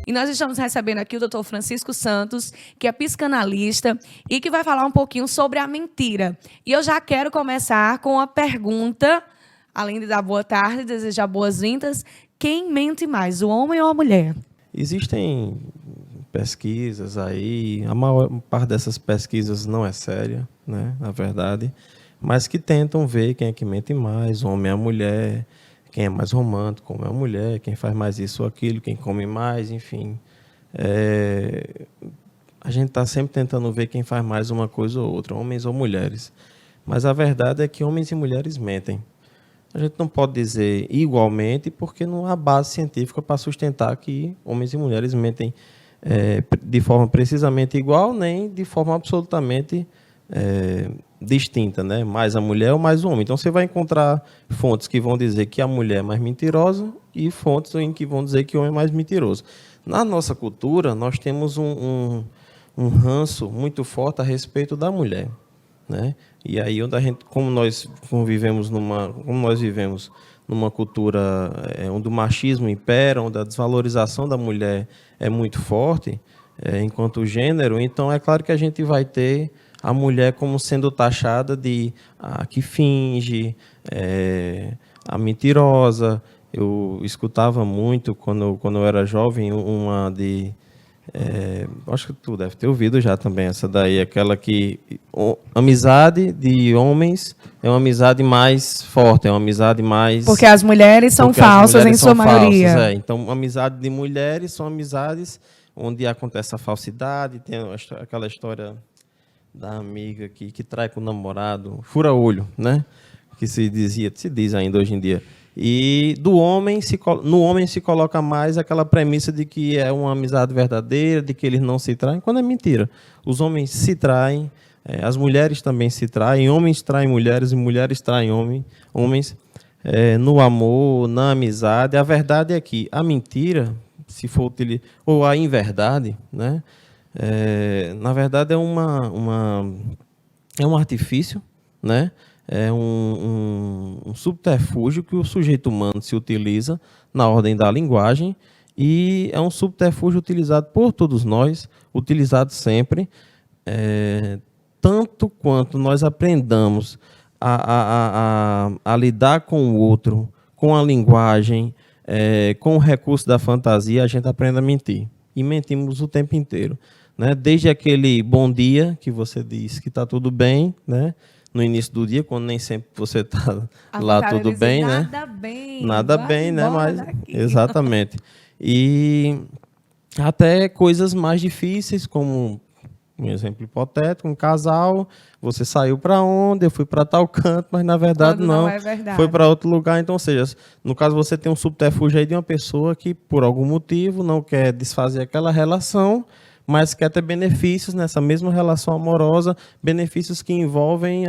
E nós estamos recebendo aqui o Dr. Francisco Santos, que é psicanalista e que vai falar um pouquinho sobre a mentira. E eu já quero começar com a pergunta, além de dar boa tarde, desejar boas-vindas: quem mente mais, o homem ou a mulher? Existem pesquisas aí, a maior parte dessas pesquisas não é séria, né, na verdade, mas que tentam ver quem é que mente mais, o homem ou a mulher, quem é mais romântico, como é a mulher, quem faz mais isso ou aquilo, quem come mais, enfim. A gente está sempre tentando ver quem faz mais uma coisa ou outra, homens ou mulheres. Mas a verdade é que homens e mulheres mentem. A gente não pode dizer igualmente, porque não há base científica para sustentar que homens e mulheres mentem de forma precisamente igual, nem de forma absolutamente distinta, né? Mais a mulher ou mais o homem. Então, você vai encontrar fontes que vão dizer que a mulher é mais mentirosa e fontes em que vão dizer que o homem é mais mentiroso. Na nossa cultura, nós temos um ranço muito forte a respeito da mulher, né? E aí, onde a gente, como nós vivemos numa cultura onde o machismo impera, onde a desvalorização da mulher é muito forte, enquanto gênero, então é claro que a gente vai ter a mulher como sendo taxada de que finge, a mentirosa. Eu escutava muito, quando eu era jovem, acho que tu deve ter ouvido já também essa daí, aquela que amizade de homens é uma amizade mais forte, é uma amizade mais... Porque as mulheres são falsas em sua maioria. Então, amizade de mulheres são amizades onde acontece a falsidade, tem aquela história da amiga que trai com o namorado, fura-olho, né? Que se diz ainda hoje em dia. E no homem se coloca mais aquela premissa de que é uma amizade verdadeira, de que eles não se traem, quando é mentira. Os homens se traem, as mulheres também se traem, homens traem mulheres e mulheres traem homens no amor, na amizade. A verdade é que a mentira, se for ou a inverdade, né? Na verdade é um artifício, né? É um subterfúgio que o sujeito humano se utiliza na ordem da linguagem, e é um subterfúgio utilizado por todos nós, utilizado sempre, tanto quanto nós aprendamos a lidar com o outro, com a linguagem, com o recurso da fantasia, a gente aprende a mentir. E mentimos o tempo inteiro, né? Desde aquele bom dia, que você diz que está tudo bem, né? No início do dia, quando nem sempre você está lá tudo bem, né? Nada bem, né? Mas exatamente. E até coisas mais difíceis, como um exemplo hipotético, um casal, você saiu para onde? Eu fui para tal canto, mas na verdade não é verdade. Foi para outro lugar. Então, ou seja, no caso você tem um subterfúgio aí de uma pessoa que, por algum motivo, não quer desfazer aquela relação, mas quer ter benefícios nessa mesma relação amorosa, benefícios que envolvem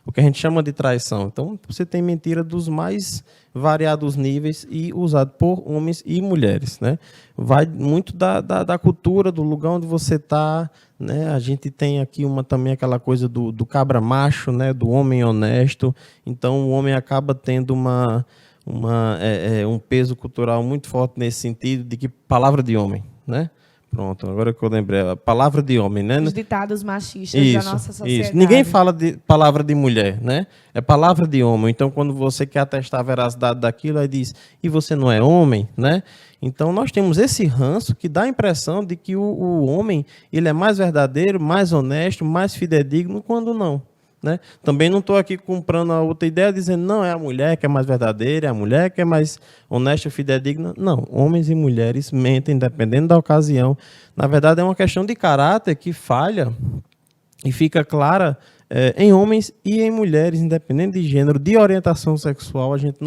o que a gente chama de traição. Então, você tem mentira dos mais variados níveis e usado por homens e mulheres, né? Vai muito da cultura, do lugar onde você está, né? A gente tem aqui também aquela coisa do cabra macho, né? Do homem honesto. Então, o homem acaba tendo um peso cultural muito forte nesse sentido de que palavra de homem, né? Pronto, agora que eu lembrei, a palavra de homem, né? Os ditados machistas da nossa sociedade. Isso. Ninguém fala de palavra de mulher, né? É palavra de homem. Então, quando você quer atestar a veracidade daquilo, aí diz, e você não é homem, né? Então, nós temos esse ranço que dá a impressão de que o homem ele é mais verdadeiro, mais honesto, mais fidedigno, quando não. Né? Também não estou aqui comprando a outra ideia, dizendo não, é a mulher que é mais verdadeira, é a mulher que é mais honesta, fidedigna. Não, homens e mulheres mentem, dependendo da ocasião. Na verdade, é uma questão de caráter que falha e fica clara em homens e em mulheres, independente de gênero, de orientação sexual. A gente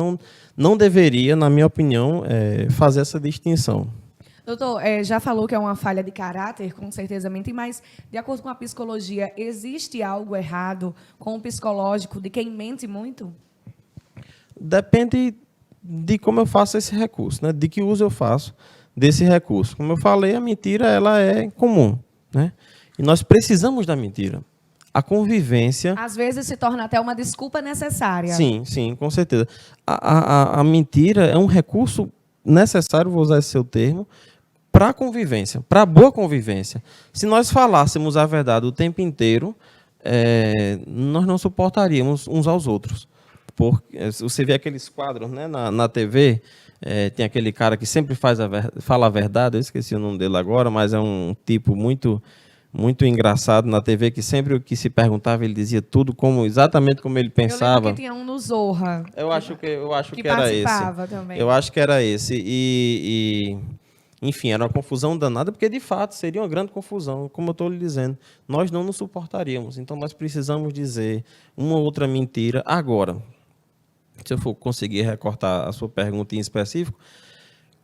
não deveria, na minha opinião, fazer essa distinção. Doutor, já falou que é uma falha de caráter, com certeza mentem, mas, de acordo com a psicologia, existe algo errado com o psicológico de quem mente muito? Depende de como eu faço esse recurso, né? De que uso eu faço desse recurso. Como eu falei, a mentira ela é comum, né? E nós precisamos da mentira. A convivência... Às vezes se torna até uma desculpa necessária. Sim, com certeza. A mentira é um recurso necessário, vou usar esse seu termo, para a convivência, para a boa convivência. Se nós falássemos a verdade o tempo inteiro, nós não suportaríamos uns aos outros. Porque você vê aqueles quadros, né, na TV, tem aquele cara que sempre fala a verdade, eu esqueci o nome dele agora, mas é um tipo muito, muito engraçado na TV, que sempre o que se perguntava, ele dizia tudo exatamente como ele pensava. Eu lembro que tinha um no Zorra. Eu acho que era esse. Participava também. Eu acho que era esse. Enfim, era uma confusão danada, porque de fato seria uma grande confusão, como eu estou lhe dizendo. Nós não nos suportaríamos, então nós precisamos dizer uma ou outra mentira agora. Se eu for conseguir recortar a sua pergunta em específico,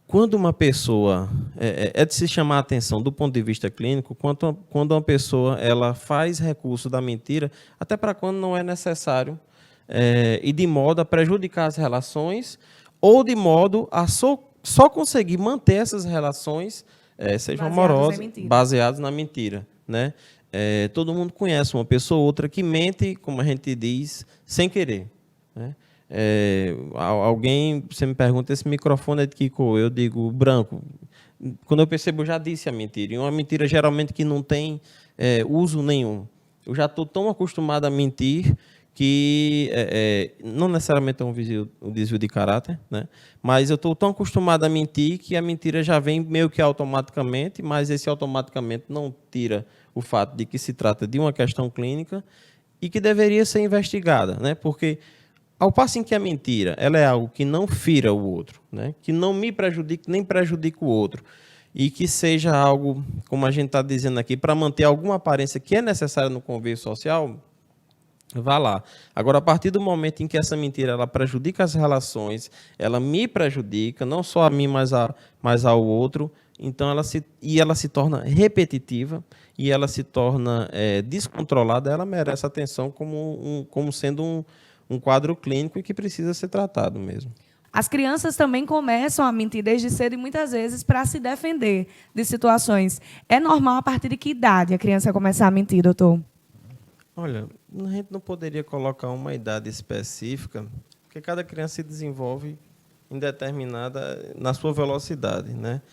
quando uma pessoa, é de se chamar a atenção do ponto de vista clínico, quando uma pessoa ela faz recurso da mentira, até para quando não é necessário, e de modo a prejudicar as relações, ou de modo a só conseguir manter essas relações, sejam amorosas, baseadas na mentira. Né? Todo mundo conhece uma pessoa ou outra que mente, como a gente diz, sem querer. Né? Alguém, você me pergunta, esse microfone é de que cor? Eu digo branco. Quando eu percebo, eu já disse a mentira. E uma mentira, geralmente, que não tem uso nenhum. Eu já estou tão acostumado a mentir que não necessariamente é um desvio de caráter, né? Mas eu estou tão acostumado a mentir que a mentira já vem meio que automaticamente, mas esse automaticamente não tira o fato de que se trata de uma questão clínica e que deveria ser investigada, né? Porque ao passo em que a mentira ela é algo que não fira o outro, né? Que não me prejudique nem prejudica o outro, e que seja algo, como a gente está dizendo aqui, para manter alguma aparência que é necessária no convívio social, vá lá. Agora, a partir do momento em que essa mentira ela prejudica as relações, ela me prejudica, não só a mim, mas ao outro, então ela se torna repetitiva e ela se torna descontrolada, ela merece atenção como sendo um quadro clínico e que precisa ser tratado mesmo. As crianças também começam a mentir desde cedo e muitas vezes para se defender de situações. É normal a partir de que idade a criança começar a mentir, doutor? Olha, a gente não poderia colocar uma idade específica, porque cada criança se desenvolve na sua velocidade, né?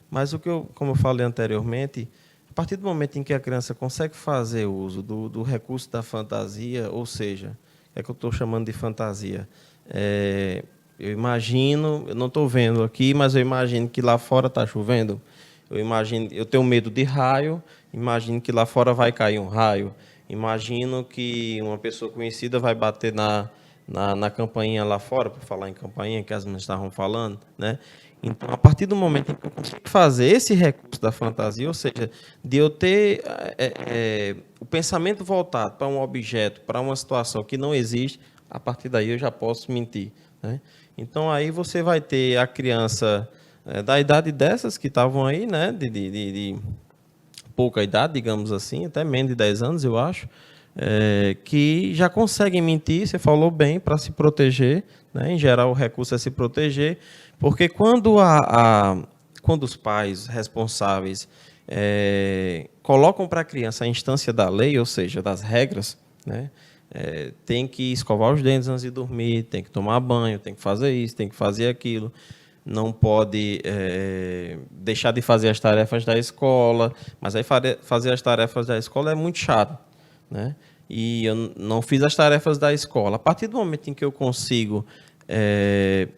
Mas como eu falei anteriormente, a partir do momento em que a criança consegue fazer uso do recurso da fantasia, ou seja, é que eu estou chamando de fantasia. Eu imagino, eu não estou vendo aqui, mas eu imagino que lá fora está chovendo. Eu tenho medo de raio, imagino que lá fora vai cair um raio. Imagino que uma pessoa conhecida vai bater na campainha lá fora, por falar em campainha, que as meninas estavam falando, né? Então, a partir do momento em que eu consigo fazer esse recurso da fantasia, ou seja, de eu ter o pensamento voltado para um objeto, para uma situação que não existe, a partir daí eu já posso mentir, né? Então, aí você vai ter a criança da idade dessas que estavam aí, né? De pouca idade, digamos assim, até menos de 10 anos, eu acho, que já conseguem mentir, você falou bem, para se proteger, né? Em geral, o recurso é se proteger, porque quando os pais responsáveis colocam para a criança a instância da lei, ou seja, das regras, né? Tem que escovar os dentes antes de dormir, tem que tomar banho, tem que fazer isso, tem que fazer aquilo, não pode deixar de fazer as tarefas da escola, mas aí fazer as tarefas da escola é muito chato, né? E eu não fiz as tarefas da escola. A partir do momento em que eu consigo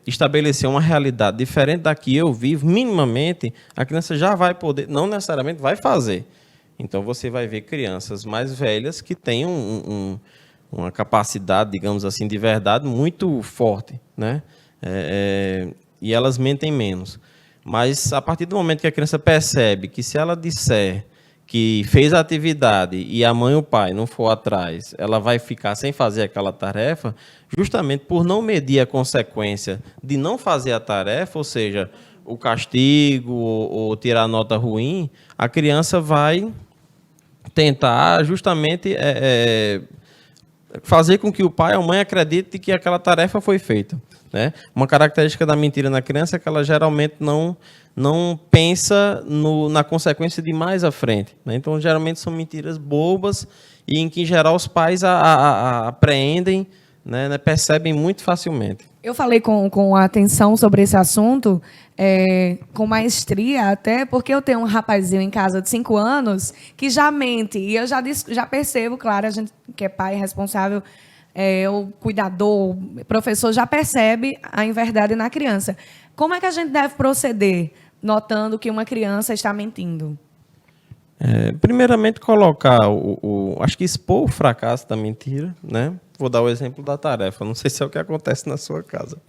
estabelecer uma realidade diferente da que eu vivo, minimamente, a criança já vai poder, não necessariamente vai fazer. Então, você vai ver crianças mais velhas que têm uma capacidade, digamos assim, de verdade muito forte, né? E elas mentem menos. Mas, a partir do momento que a criança percebe que, se ela disser que fez a atividade e a mãe ou o pai não for atrás, ela vai ficar sem fazer aquela tarefa, justamente por não medir a consequência de não fazer a tarefa, ou seja, o castigo ou tirar a nota ruim, a criança vai tentar justamente fazer com que o pai ou a mãe acredite que aquela tarefa foi feita, né? Uma característica da mentira na criança é que ela geralmente não pensa na consequência de mais à frente, né? Então, geralmente, são mentiras bobas e em que, em geral, os pais apreendem, né, percebem muito facilmente. Eu falei com atenção sobre esse assunto, com maestria até, porque eu tenho um rapazinho em casa de 5 anos que já mente. E eu já percebo, claro, a gente que é pai responsável, o cuidador, o professor, já percebe a inverdade na criança. Como é que a gente deve proceder, notando que uma criança está mentindo? Primeiramente, colocar acho que expor o fracasso da mentira, né? Vou dar o exemplo da tarefa. Não sei se é o que acontece na sua casa.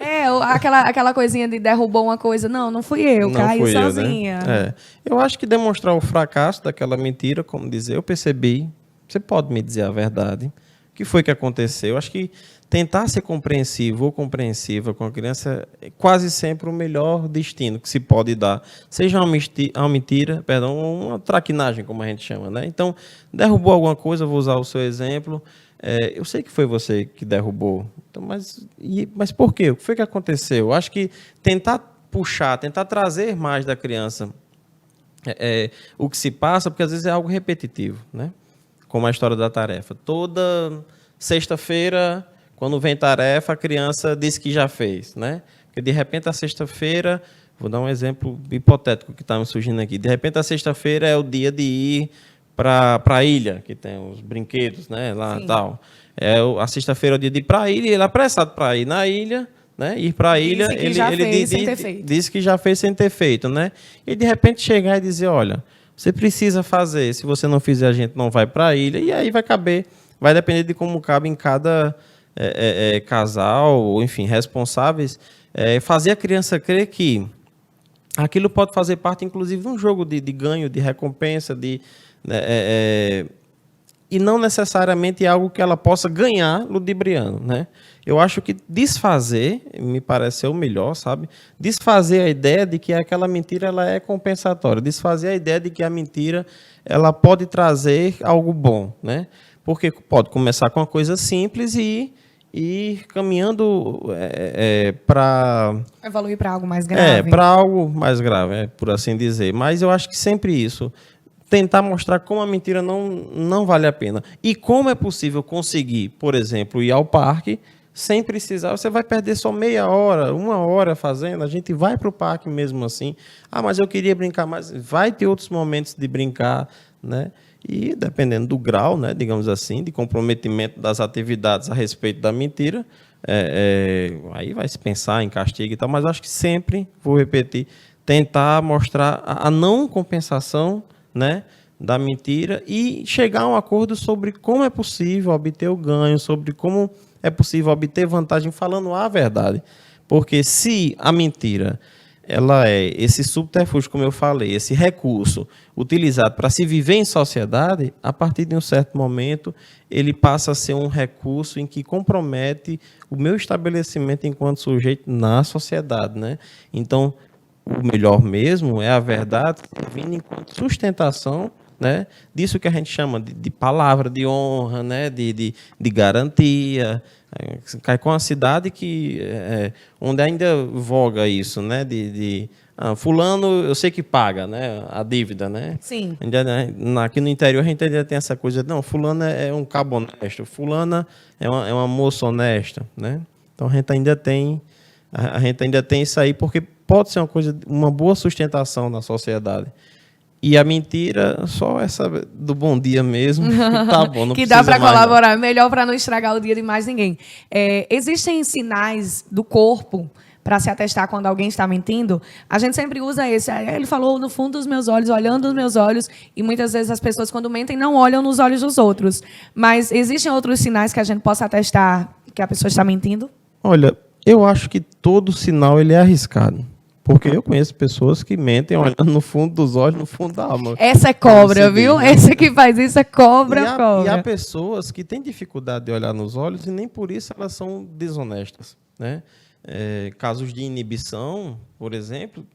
Aquela coisinha de derrubou uma coisa. Não, não fui eu, Não caí fui eu, sozinha. né? Eu acho que demonstrar o fracasso daquela mentira, como dizer, eu percebi, você pode me dizer a verdade. O que foi que aconteceu? Eu acho que tentar ser compreensivo ou compreensiva com a criança é quase sempre o melhor destino que se pode dar. Seja uma mentira, perdão, uma traquinagem, como a gente chama, né? Então, derrubou alguma coisa, vou usar o seu exemplo. Eu sei que foi você que derrubou, então, mas por quê? O que foi que aconteceu? Eu acho que tentar puxar, tentar trazer mais da criança o que se passa, porque às vezes é algo repetitivo, né? Como a história da tarefa. Toda sexta-feira, quando vem tarefa, a criança diz que já fez, né? Porque de repente a sexta-feira, vou dar um exemplo hipotético que está me surgindo aqui. De repente a sexta-feira é o dia de ir para a ilha, que tem os brinquedos, né? Lá e tal. A sexta-feira é o dia de ir para a ilha, e ele é apressado para ir na ilha, né? Ir para a ilha, disse que já fez sem ter feito, né? E de repente chegar e dizer, olha, você precisa fazer, se você não fizer, a gente não vai para a ilha, e aí vai caber, vai depender de como cabe em cada casal, ou enfim, responsáveis, fazer a criança crer que aquilo pode fazer parte, inclusive, de um jogo de ganho, de recompensa, e não necessariamente algo que ela possa ganhar ludibriando, né? Eu acho que desfazer, me pareceu o melhor, sabe? Desfazer a ideia de que aquela mentira ela é compensatória, desfazer a ideia de que a mentira ela pode trazer algo bom, né? Porque pode começar com uma coisa simples e ir caminhando para evoluir para algo mais grave. Para algo mais grave, por assim dizer. Mas eu acho que sempre isso, tentar mostrar como a mentira não vale a pena. E como é possível conseguir, por exemplo, ir ao parque sem precisar. Você vai perder só meia hora, 1 hora fazendo, a gente vai para o parque mesmo assim. Ah, mas eu queria brincar mais. Vai ter outros momentos de brincar, né? E dependendo do grau, né, digamos assim, de comprometimento das atividades a respeito da mentira, aí vai se pensar em castigo e tal, mas acho que sempre, vou repetir, tentar mostrar a não compensação, né, da mentira e chegar a um acordo sobre como é possível obter o ganho, sobre como é possível obter vantagem falando a verdade. Porque se a mentira ela é esse subterfúgio, como eu falei, esse recurso utilizado para se viver em sociedade, a partir de um certo momento, ele passa a ser um recurso em que compromete o meu estabelecimento enquanto sujeito na sociedade, né? Então, o melhor mesmo é a verdade vindo enquanto sustentação, né, disso que a gente chama de palavra de honra, né, de garantia. Cai com a cidade onde ainda voga isso, né, fulano, eu sei que paga, né, a dívida, né? Sim. Ainda, né, aqui no interior a gente ainda tem essa coisa, não, fulano é um cabo honesto, fulana é uma moça honesta, né? Então a gente ainda tem isso aí, porque pode ser uma boa sustentação na sociedade. E a mentira, só essa do bom dia mesmo, tá bom, não que precisa dá para mais, colaborar, melhor para não estragar o dia de mais ninguém. Existem sinais do corpo para se atestar quando alguém está mentindo? A gente sempre usa esse. Ele falou no fundo dos meus olhos, olhando nos meus olhos, e muitas vezes as pessoas, quando mentem, não olham nos olhos dos outros. Mas existem outros sinais que a gente possa atestar que a pessoa está mentindo? Olha, eu acho que todo sinal ele é arriscado. Porque eu conheço pessoas que mentem olhando no fundo dos olhos, no fundo da alma. Essa é cobra, viu? Né? Essa que faz isso é cobra. E há pessoas que têm dificuldade de olhar nos olhos e nem por isso elas são desonestas, né? Casos de inibição, por exemplo,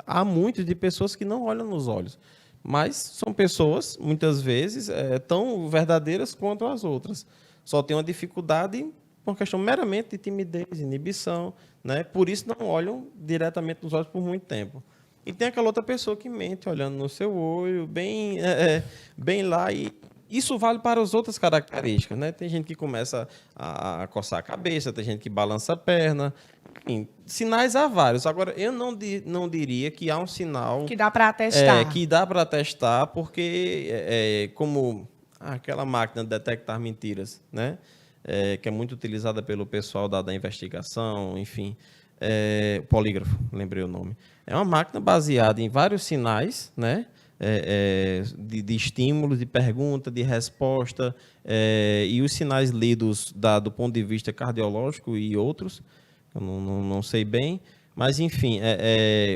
há muitos de pessoas que não olham nos olhos. Mas são pessoas, muitas vezes, tão verdadeiras quanto as outras. Só tem uma dificuldade por uma questão meramente de timidez, inibição, né? Por isso não olham diretamente nos olhos por muito tempo. E tem aquela outra pessoa que mente olhando no seu olho, bem lá, e isso vale para as outras características, né? Tem gente que começa a coçar a cabeça, tem gente que balança a perna. Enfim, sinais há vários. Agora, eu não diria que há um sinal Que dá para atestar. que dá para testar, porque como aquela máquina de detectar mentiras, né? Que é muito utilizada pelo pessoal da investigação, enfim, polígrafo, lembrei o nome. É uma máquina baseada em vários sinais, né? De estímulos, de pergunta, de resposta, e os sinais lidos do ponto de vista cardiológico e outros, eu não sei bem, mas, enfim,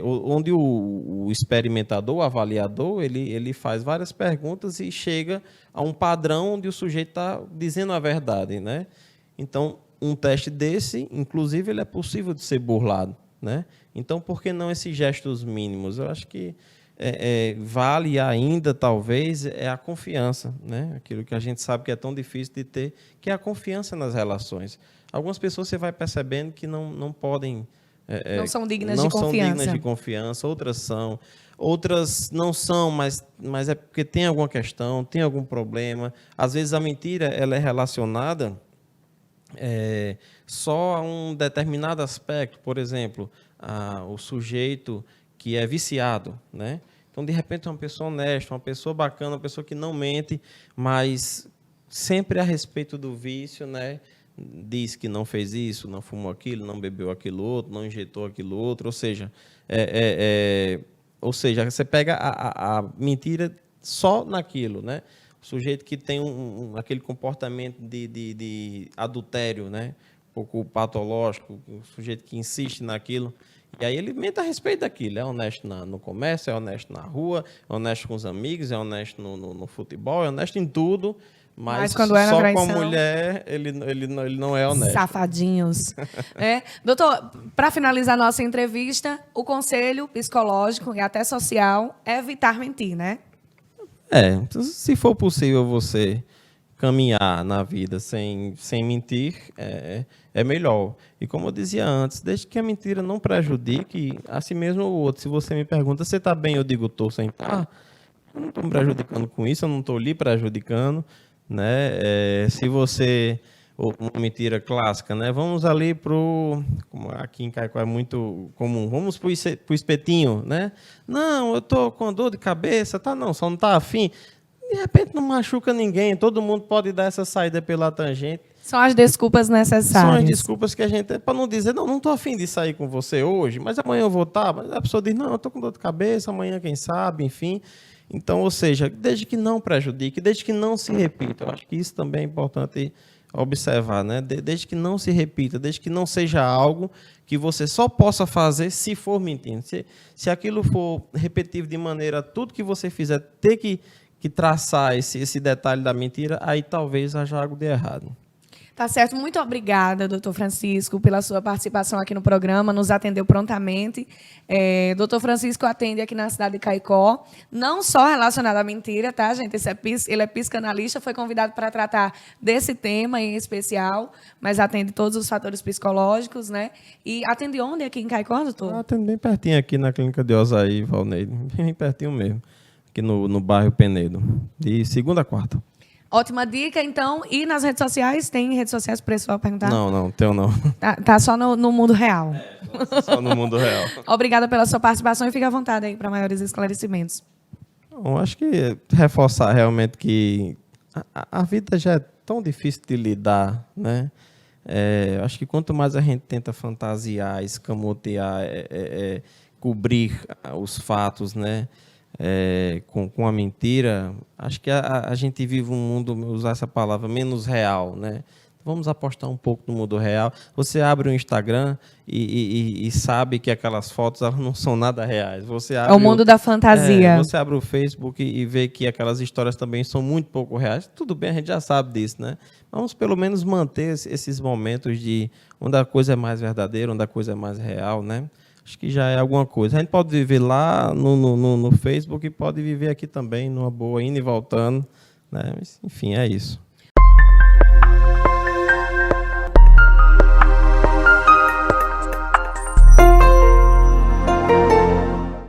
onde o experimentador, o avaliador, ele faz várias perguntas e chega a um padrão onde o sujeito está dizendo a verdade, né? Então, um teste desse, inclusive, ele é possível de ser burlado, né? Então, por que não esses gestos mínimos? Eu acho que vale ainda, talvez, a confiança, né? Aquilo que a gente sabe que é tão difícil de ter, que é a confiança nas relações. Algumas pessoas você vai percebendo que não podem... não são dignas não de confiança. são dignas de confiança, outras são. Outras não são, mas é porque tem alguma questão, tem algum problema. Às vezes a mentira ela é relacionada só a um determinado aspecto. Por exemplo, o sujeito que é viciado, né? Então, de repente, é uma pessoa honesta, uma pessoa bacana, uma pessoa que não mente, mas sempre a respeito do vício, né? Diz que não fez isso, não fumou aquilo, não bebeu aquilo outro, não injetou aquilo outro, ou seja, você pega a mentira só naquilo, né? O sujeito que tem aquele comportamento de adultério, né? Um pouco patológico, o sujeito que insiste naquilo, e aí ele mente a respeito daquilo, é honesto no comércio, é honesto na rua, é honesto com os amigos, é honesto no futebol, é honesto em tudo, mas quando é na só traição, com a mulher ele não é honesto. Safadinhos. Doutor, para finalizar nossa entrevista, o conselho psicológico e até social é evitar mentir, né? Se for possível você caminhar na vida sem mentir, é melhor. E como eu dizia antes, desde que a mentira não prejudique a si mesmo ou o outro. Se você me pergunta, você está bem? Eu digo, estou sem estar. Eu não estou me prejudicando com isso, eu não estou lhe prejudicando, né? Se você... Uma mentira clássica, né? Vamos ali como aqui em Caicó é muito comum, vamos para o espetinho, né? Não, eu estou com dor de cabeça, tá? Não, só não está afim. De repente não machuca ninguém, todo mundo pode dar essa saída pela tangente. São as desculpas necessárias. São as desculpas que a gente... Para não dizer, não estou afim de sair com você hoje, mas amanhã eu vou estar. Mas a pessoa diz, não, eu estou com dor de cabeça, amanhã quem sabe, enfim. Então, ou seja, desde que não prejudique, desde que não se repita. Eu acho que isso também é importante observar, né? Desde que não se repita, desde que não seja algo que você só possa fazer se for mentindo. Se aquilo for repetitivo de maneira, tudo que você fizer ter que traçar esse detalhe da mentira, aí talvez haja algo de errado. Tá certo. Muito obrigada, doutor Francisco, pela sua participação aqui no programa, nos atendeu prontamente. Doutor Francisco atende aqui na cidade de Caicó, não só relacionado à mentira, tá, gente? Ele é psicanalista, foi convidado para tratar desse tema em especial, mas atende todos os fatores psicológicos, né? E atende onde aqui em Caicó, doutor? Atende bem pertinho aqui na clínica de Osaí, Valneide, bem pertinho mesmo, aqui no bairro Penedo, de segunda a quarta. Ótima dica, então. E nas redes sociais? Tem redes sociais para o pessoal perguntar? Não, tenho não. Tá só no mundo real. Só no mundo real. Obrigada pela sua participação e fique à vontade aí para maiores esclarecimentos. Bom, acho que reforçar realmente que a vida já é tão difícil de lidar, né? Acho que quanto mais a gente tenta fantasiar, escamotear, cobrir os fatos, né? Com a mentira, acho que a gente vive um mundo, usar essa palavra, menos real, né? Vamos apostar um pouco no mundo real. Você abre o Instagram e sabe que aquelas fotos elas não são nada reais. É o mundo da fantasia. Você abre o Facebook e vê que aquelas histórias também são muito pouco reais. Tudo bem, a gente já sabe disso, né? Vamos pelo menos manter esses momentos onde a coisa é mais verdadeira, onde a coisa é mais real, né? Acho que já é alguma coisa. A gente pode viver lá no Facebook e pode viver aqui também, numa boa, indo e voltando, né? Mas, enfim, é isso.